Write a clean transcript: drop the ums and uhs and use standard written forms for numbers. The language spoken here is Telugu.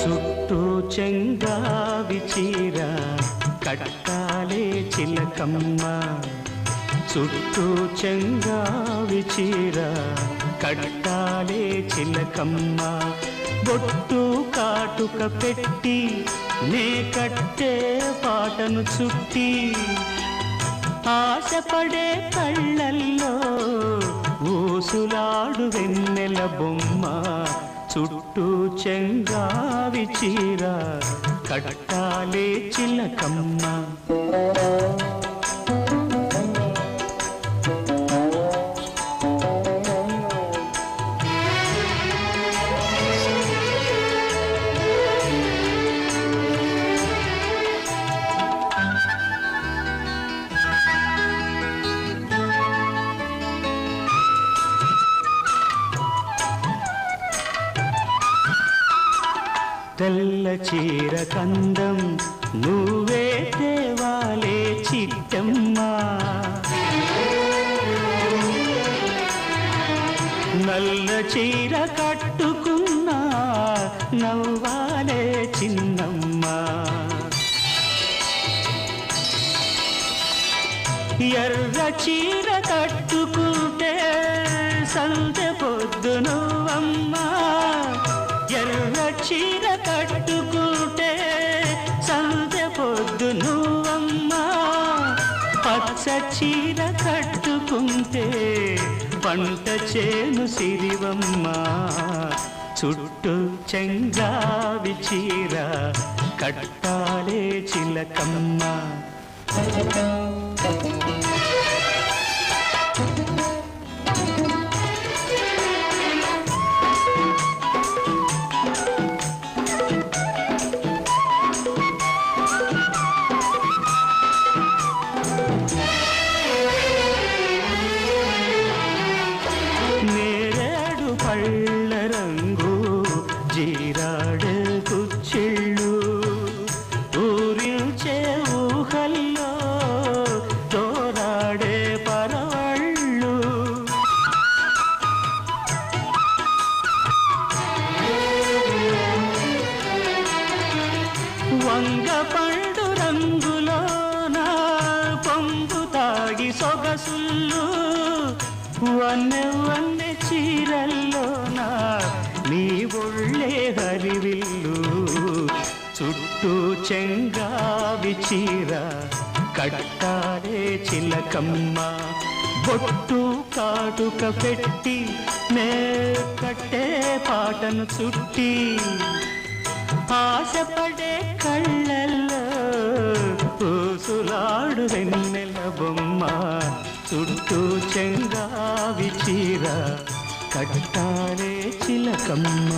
చుట్టూ చెంగావి చీర కట్టాలే చిలకమ్మ, చుట్టూ చెంగావి చీర కట్టాలే చిలకమ్మ, బొట్టు కాటుక పెట్టి నే కట్టే పాటను చుట్టి, ఆశపడే కళ్ళల్లో ఊసులాడు వెన్నెల బొమ్మ, చుట్టూ చెంగావి చీర కట్టాలే చిలకమ్మ. తెల్ల చీర కందం నువ్వే తేవాలే చిట్టమ్మ, నల్ల చీర కట్టుకున్నా నవ్వాలే చిన్నమ్మ, ఎర్ర చీర కట్టుకుంటే సంతె పొద్దు నువ్వమ్మా, ఎర్ర చీర కట్టుకుంటే సంతె పొద్దు నువ్వమ్మా, పచ్చ చీర కట్టుకుంటే పంట చేను సిరివమ్మ, చుట్టూ చెంగావి చీర కట్టాలే చిలకమ్మ. నేరేడు పళ్ళ రంగు జీరాడు కుచ్చిళ్ళు ఊరిల్చే ఊహల్లో తోరాడే పరవళ్ళు, వంగ పండు రంగులోన పొంగు తాగి సొగసుళ్ళు, వన్నె వన్నె చీరల్లోన నీ ఒళ్ళే హరివిల్లు, చుట్టూ చెంగావి చీర కట్టాలే చిలకమ్మ, బొట్టు కాటుక పెట్టి నే కట్టే పాటను చుట్టి, ఆశపడే కళ్ళల్లో ఊసులాడు వెన్నెల బొమ్మ, చుట్టూ చెంగావి చీర కట్టాలే చిలకమ్మ.